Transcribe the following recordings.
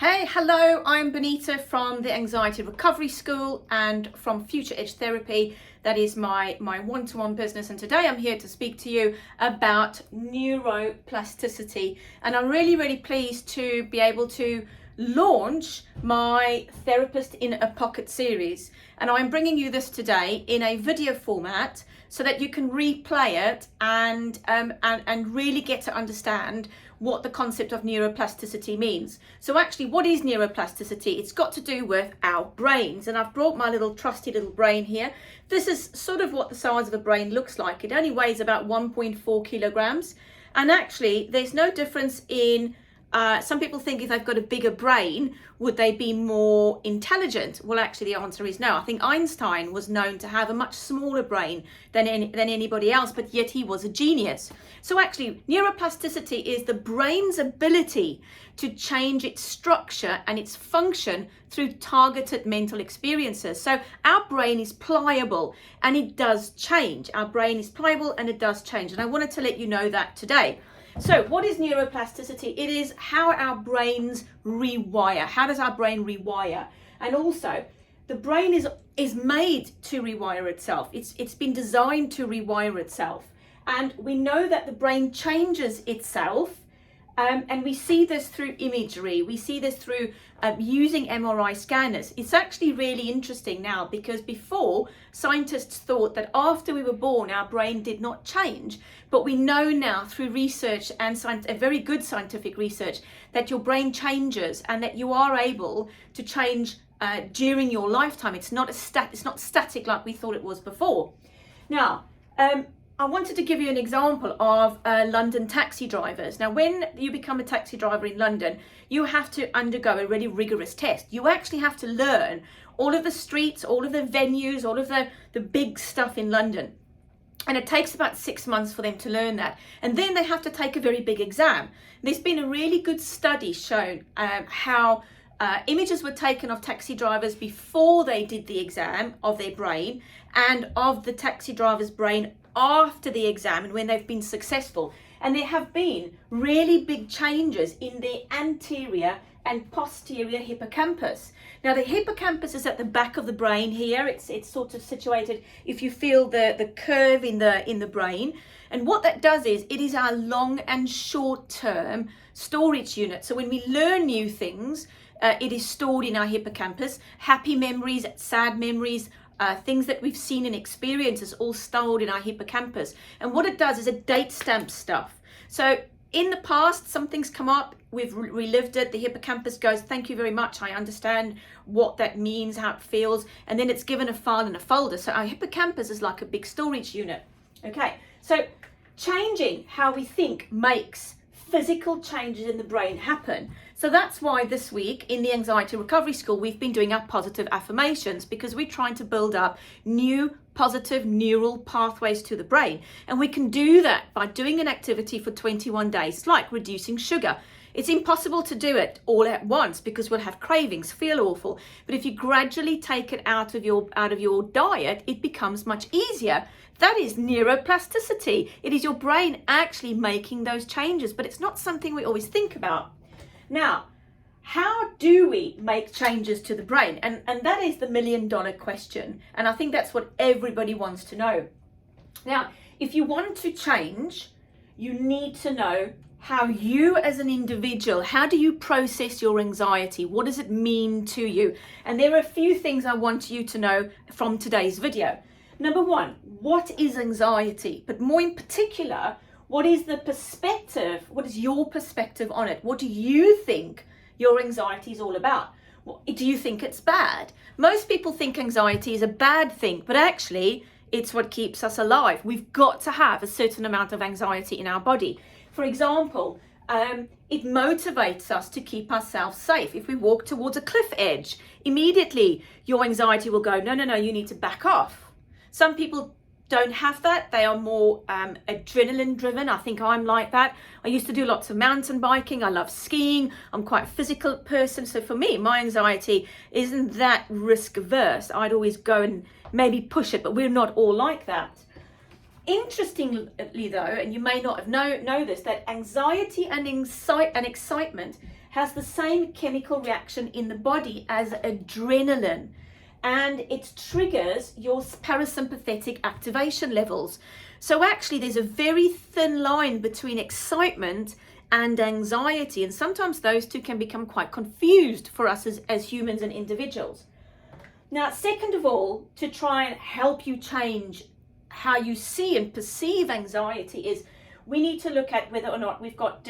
Hey, hello, I'm Benita from the Anxiety Recovery School and from Future-edgetherapy. That is my one-to-one business, and today I'm here to speak to you about neuroplasticity. And I'm really pleased to be able to launch my Therapist in a Pocket series. And I'm bringing you this today in a video format so that you can replay it and really get to understand what the concept of neuroplasticity means. So actually, what is neuroplasticity? It's got to do with our brains. And I've brought my little trusty little brain here. This is sort of what the size of a brain looks like. It only weighs about 1.4 kilograms. And actually, there's no difference in some people think if they've got a bigger brain, would they be more intelligent? Well, actually, the answer is no. I think Einstein was known to have a much smaller brain than anybody else, but yet he was a genius. So actually, neuroplasticity is the brain's ability to change its structure and its function through targeted mental experiences. So our brain is pliable and it does change. Our brain is pliable and it does change. And I wanted to let you know that today. So what is neuroplasticity? It is how our brains rewire. How does our brain rewire? And also, the brain is made to rewire itself. It's been designed to rewire itself. And we know that the brain changes itself. And we see this through imagery. We see this through using MRI scanners. It's actually really interesting now because before, scientists thought that after we were born, our brain did not change. But we know now through research and a very good scientific research that your brain changes and that you are able to change during your lifetime. It's not static like we thought it was before. Now, I wanted to give you an example of London taxi drivers. Now, when you become a taxi driver in London, you have to undergo a really rigorous test. You actually have to learn all of the streets, all of the venues, all of the big stuff in London. And it takes about 6 months for them to learn that. And then they have to take a very big exam. There's been a really good study shown how images were taken of taxi drivers before they did the exam of their brain and of the taxi driver's brain after the exam and when they've been successful. And there have been really big changes in the anterior and posterior hippocampus. Now, the hippocampus is at the back of the brain here. It's sort of situated, if you feel the curve in the brain. And what that does is it is our long and short term storage unit. So when we learn new things, it is stored in our hippocampus. Happy memories, sad memories, things that we've seen and experienced is all stored in our hippocampus. And what it does is it date stamps stuff. So in the past, something's come up, we've relived it, the hippocampus goes, thank you very much, I understand what that means, how it feels, and then it's given a file and a folder. So our hippocampus is like a big storage unit. Okay, so changing how we think makes physical changes in the brain happen. So that's why this week in the Anxiety Recovery School, we've been doing our positive affirmations because we're trying to build up new positive neural pathways to the brain. And we can do that by doing an activity for 21 days, like reducing sugar. It's impossible to do it all at once because we'll have cravings, feel awful. But if you gradually take it out of your diet, it becomes much easier. That is neuroplasticity. It is your brain actually making those changes, but it's not something we always think about. Now, how do we make changes to the brain? And that is the million-dollar question. And I think that's what everybody wants to know. Now, if you want to change, you need to know how you as an individual, how do you process your anxiety? What does it mean to you? And there are a few things I want you to know from today's video. Number one, what is anxiety? But more in particular, what is the perspective? What is your perspective on it? What do you think your anxiety is all about? Do you think it's bad? Most people think anxiety is a bad thing, but actually it's what keeps us alive. We've got to have a certain amount of anxiety in our body. For example, it motivates us to keep ourselves safe. If we walk towards a cliff edge, immediately your anxiety will go, no, you need to back off. Some people don't have that. They are more adrenaline driven. I think I'm like that. I used to do lots of mountain biking. I love skiing. I'm quite a physical person. So for me, my anxiety isn't that risk averse. I'd always go and maybe push it, but we're not all like that. Interestingly though, and you may not have know this, that anxiety and excitement has the same chemical reaction in the body as adrenaline, and it triggers your parasympathetic activation levels. So actually there's a very thin line between excitement and anxiety, and sometimes those two can become quite confused for us as humans and individuals. Now, second of all, to try and help you change how you see and perceive anxiety is we need to look at whether or not we've got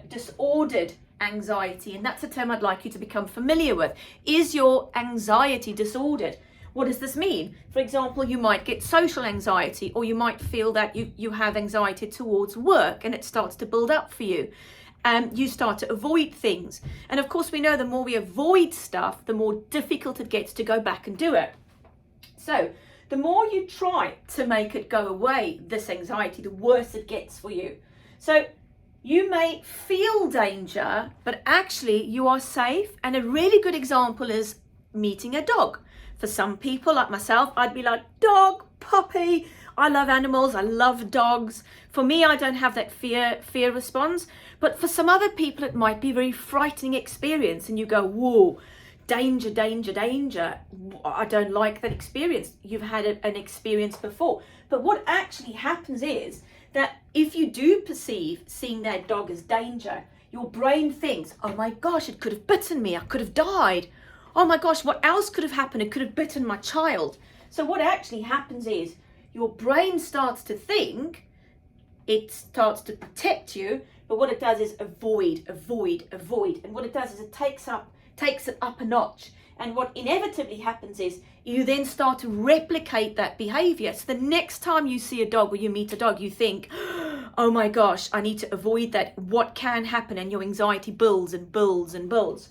disordered anxiety, and that's a term I'd like you to become familiar with. Is your anxiety disordered? What does this mean? For example, you might get social anxiety, or you might feel that you have anxiety towards work and it starts to build up for you. You start to avoid things. And of course, we know the more we avoid stuff, the more difficult it gets to go back and do it. So the more you try to make it go away, this anxiety, the worse it gets for you. So you may feel danger, but actually you are safe. And a really good example is meeting a dog. For some people like myself, I'd be like, dog, puppy. I love animals. I love dogs. For me, I don't have that fear response. But for some other people, it might be a very frightening experience. And you go, whoa, danger, danger, danger. I don't like that experience. You've had an experience before. But what actually happens is that if you do perceive seeing that dog as danger, your brain thinks, oh my gosh, it could have bitten me. I could have died. Oh my gosh, what else could have happened? It could have bitten my child. So what actually happens is your brain starts to think, it starts to protect you, but what it does is avoid. And what it does is it takes it up a notch. And what inevitably happens is you then start to replicate that behavior. So the next time you see a dog or you meet a dog, you think, oh my gosh, I need to avoid that. What can happen? And your anxiety builds and builds and builds.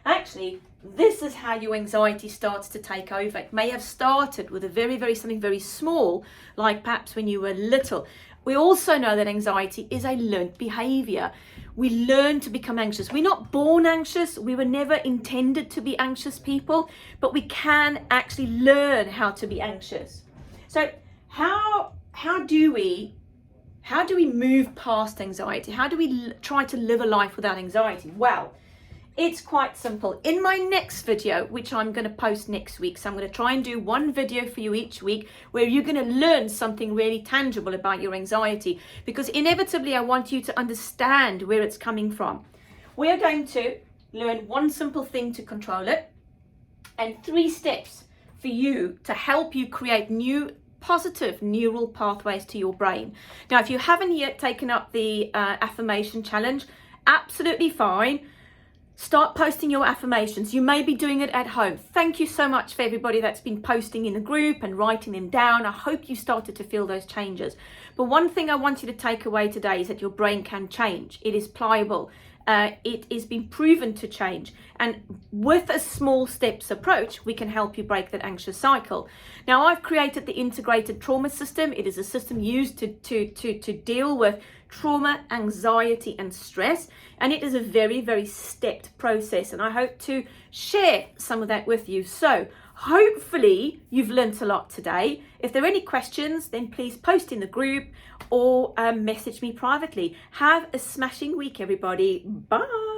Actually, this is how your anxiety starts to take over. It may have started with something very small, like perhaps when you were little. We also know that anxiety is a learned behavior. We learn to become anxious. We're not born anxious. We were never intended to be anxious people, but we can actually learn how to be anxious. So how do we move past anxiety? How do we try to live a life without anxiety? Well, it's quite simple. In my next video, which I'm going to post next week, so I'm going to try and do one video for you each week where you're going to learn something really tangible about your anxiety, because inevitably I want you to understand where it's coming from. We are going to learn one simple thing to control it and 3 steps for you to help you create new positive neural pathways to your brain. Now, if you haven't yet taken up the affirmation challenge, absolutely fine. Start posting your affirmations. You may be doing it at home. Thank you so much for everybody that's been posting in the group and writing them down. I hope you started to feel those changes. But one thing I want you to take away today is that your brain can change. It is pliable. It is been proven to change. And with a small steps approach, we can help you break that anxious cycle. Now, I've created the integrated trauma system. It is a system used to deal with trauma, anxiety, and stress. And it is a very, very stepped process. And I hope to share some of that with you. So hopefully you've learnt a lot today. If there are any questions, then please post in the group or message me privately. Have a smashing week, everybody. Bye.